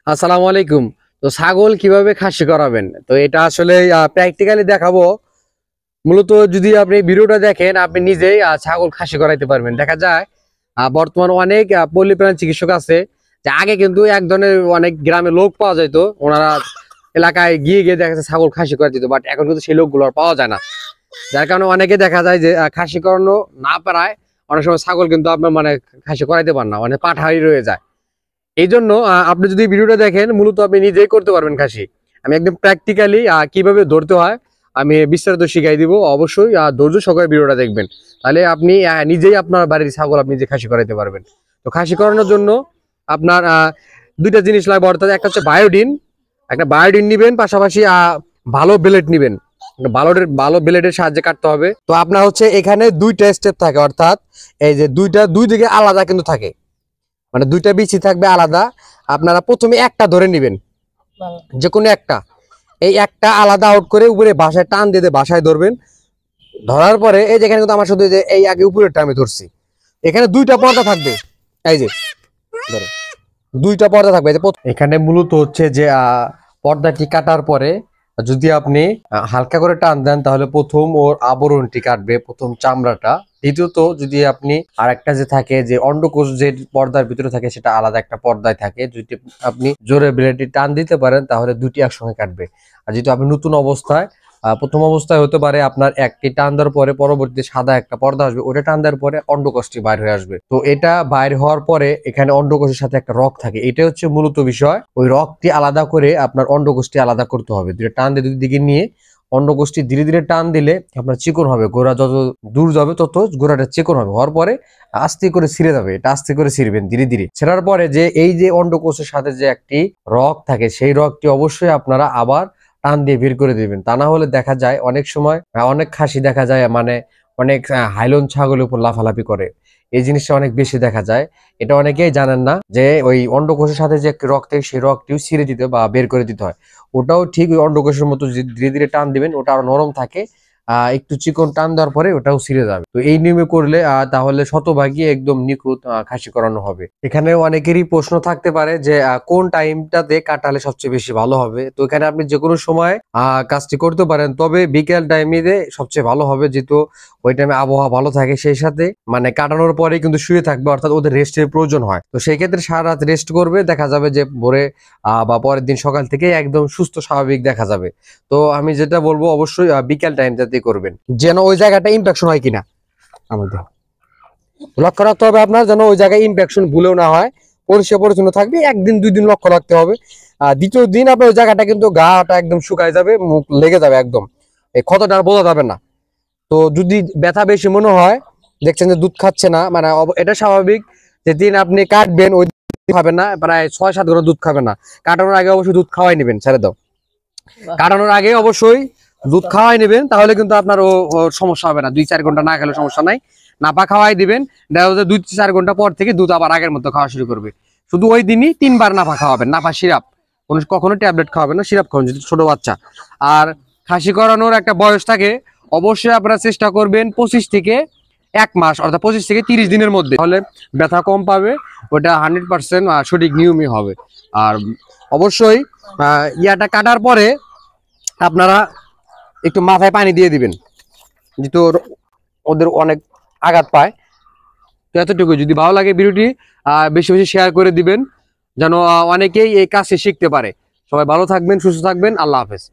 আসসালামু আলাইকুম। তো ছাগল কিভাবে খাসি করাবেন, তো এটা আসলে প্র্যাকটিক্যালি দেখাবো। মূলত যদি আপনি ভিডিওটা দেখেন আপনি নিজেই ছাগল খাসি করাইতে পারবেন। দেখা যায় বর্তমানে অনেক পল্লী প্রাণী চিকিৎসক আছে, যে আগে কিন্তু এক ধরনের অনেক গ্রামে লোক পাওয়া যেত, ওনারা এলাকায় গিয়ে গিয়ে দেখা যাচ্ছে ছাগল খাসি করে দিত, বাট এখন কিন্তু সেই লোকগুলো আর পাওয়া যায় না। যার কারণে অনেকে দেখা যায় যে খাসি করানো না পারায় অনেক সময় ছাগল কিন্তু আপনার মানে খাসি করাইতে পারেন না, মানে পাঠাই রয়ে যায়। এই জন্য আপনি যদি ভিডিওটা দেখেন মূলত আপনি নিজেই করতে পারবেন খাসি। আমি একদম প্র্যাকটিক্যালি কিভাবে ধরতে হয় আমি বিস্তারিত শিখাই দিব। অবশ্যই ধৈর্য সহকারে ভিডিওটা দেখবেন, তাহলে আপনি নিজেই আপনার বাড়ির ছাগল আপনি নিজে খাসি করাইতে পারবেন। তো খাসি করানোর জন্য আপনার দুইটা জিনিস লাগবে, অর্থাৎ একটা হচ্ছে বায়োডিন, একটা বায়োডিন নিবেন, পাশাপাশি ভালো ব্লেড নিবেন। ভালো ব্লেডের সাহায্যে কাটতে হবে। তো আপনার হচ্ছে এখানে দুইটা স্টেপ থাকে, অর্থাৎ এই যে দুই দিকে আলাদা কিন্তু থাকে, মানে দুইটা বিচি থাকবে আলাদা। আপনারা প্রথমে একটা ধরে নেবেন, যে কোনো একটা, এই একটা আলাদা আউট করে উপরে বাসায় টান দিয়ে বাসায় ধরবেন। ধরার পরে এই যেখানে কিন্তু আমার শুধু যে এই আগে উপরেরটা আমি ধরছি, এখানে দুইটা পর্দা থাকবে। এই যে ধরো দুইটা পর্দা থাকবে। এখানে মূলত হচ্ছে যে পর্দাটি কাটার পরে যদি আপনি হালকা করে টান দেন তাহলে প্রথম ওর আবরণটি কাটবে, প্রথম চামড়াটা। দ্বিতীয়ত যদি আপনি আরেকটা যে থাকে যে অন্ডকোষ যে পর্দার ভিতরে থাকে সেটা আলাদা একটা পর্দায় থাকে, যদি আপনি জোরে ব্লেডটি টান দিতে পারেন তাহলে দুটি একসঙ্গে কাটবে। আর যেহেতু আপনি নতুন অবস্থায় প্রথম অবস্থায় হতে পারে আপনার একটি টান দেওয়ার পরে পরবর্তীতে সাদা একটা পর্দা আসবে, ওটা টান দেওয়ার পরে অন্ডকোষটি বাইর হয়ে আসবে। তো এটা বাইর হওয়ার পরে এখানে অন্ডকোষের সাথে একটা রগ থাকে, এটা হচ্ছে মূলত বিষয়। ওই রগটি আলাদা করে আপনার অন্ডকোষটি আলাদা করতে হবে। দুটো টান দিয়ে দুই দিকে নিয়ে অন্ডকোষটি ধীরে ধীরে টান দিলে আপনার চিকন হবে। গোড়া যত দূর যাবে তত গোড়াটা চিকন হবে, হওয়ার পরে আস্তে করে ছিঁড়ে যাবে। এটা আস্তে করে ছিঁড়বেন ধীরে ধীরে। ছেড়ার পরে যে এই যে অন্ডকোষের সাথে যে একটি রগ থাকে সেই রগটি অবশ্যই আপনারা আবার টান দিয়ে বের করে দিবেন। তা না হলে দেখা যায় অনেক সময় অনেক খাসি দেখা যায় মানে অনেক হাইলন ছাগলের উপর লাফালাফি করে, এই জিনিসটা অনেক বেশি দেখা যায়। এটা অনেকেই জানেন না যে ওই অন্ডকোষের সাথে যে রক থাকে সেই রকটিও ছিঁড়ে দিতে বা বের করে দিতে হয়। ওটাও ঠিক ওই অন্ডকোষের মতো ধীরে ধীরে টান দিবেন, ওটা আরো নরম থাকে। একটু চিকন টান দেওয়ার পরে ওটাও ছিঁড়ে যাবে। তো এই নিয়মে করলে তাহলে শতভাগই একদম নিখুঁত খাসি করানো হবে। এখানে অনেকেরই প্রশ্ন থাকতে পারে যে কোন টাইমটাতে কাটালে সবচেয়ে বেশি ভালো হবে। তো এখানে আপনি যে কোনো সময় কাজটি করতে পারেন, তবে বিকেল টাইমে সবচেয়ে ভালো হবে, যেহেতু ওই টাইমে আবহাওয়া ভালো থাকে। সেই সাথে মানে কাটানোর পরে কিন্তু শুয়ে থাকবে, অর্থাৎ ওদের রেস্টের প্রয়োজন হয়। তো সেই ক্ষেত্রে সারা রাত রেস্ট করবে, দেখা যাবে যে ভোরে বা পরের দিন সকাল থেকে একদম সুস্থ স্বাভাবিক দেখা যাবে। তো আমি যেটা বলবো অবশ্যই বিকেল টাইমটাতে করবেন, যেন ওই জায়গাটা ইনফেকশন হয় কিনা আমাদের লক্ষ্য রাখতে হবে। আপনার যেন ওই জায়গায় ইনফেকশন ভুলেও না হয়, পরিষ্কার পরিচ্ছন্ন থাকবে। একদিন দুই দিন লক্ষ্য রাখতে হবে। দ্বিতীয় দিন আপনার ওই জায়গাটা কিন্তু গাটা একদম শুকায় যাবে, মুখ লেগে যাবে, একদম এই ক্ষতটা আর বোঝা যাবে না। তো যদি ব্যথা বেশি মনে হয়, দেখছেন যে দুধ খাচ্ছে না, মানে এটা স্বাভাবিক। যেদিন আপনি কাটবেন ওই দিন খাবেন না, প্রায় 6-7 ঘন্টা দুধ খাবেন না। কাটানোর আগে অবশ্যই দুধ খাওয়াই নেবেন, ছেড়ে দাও। কাটানোর আগে অবশ্যই দুধ খাওয়াই নেবেন, তাহলে কিন্তু আপনার ও সমস্যা হবে না। 2-4 ঘন্টা না খেলে সমস্যা নাই, নাপা খাওয়াই দিবেন। দেখা যাচ্ছে 2-4 ঘন্টা পর থেকে দুধ আবার আগের মতো খাওয়া শুরু করবে। শুধু ওই দিনই 3 বার নাপা খাওয়াবেন, নাপা সিরাপ, কখনো ট্যাবলেট খাওয়াবেন না, সিরাপ খাওয়ান যদি ছোট বাচ্চা। আর খাসি করানোর একটা বয়স থাকে, অবশ্যই আপনারা চেষ্টা করবেন 25 থেকে 1 মাস, অর্থাৎ 25 থেকে 30 দিনের মধ্যে, তাহলে ব্যথা কম পাবে। ওটা 100% সঠিক নিয়মই হবে। আর অবশ্যই ইয়াটা কাটার পরে আপনারা একটু মাথায় পানি দিয়ে দিবেন, যেহেতু ওদের অনেক আঘাত পায়। তো এতটুকু। যদি ভালো লাগে ভিডিওটি বেশি বেশি শেয়ার করে দিবেন, যেন অনেকেই এই কাজটি শিখতে পারে। সবাই ভালো থাকবেন, সুস্থ থাকবেন। আল্লাহ হাফেজ।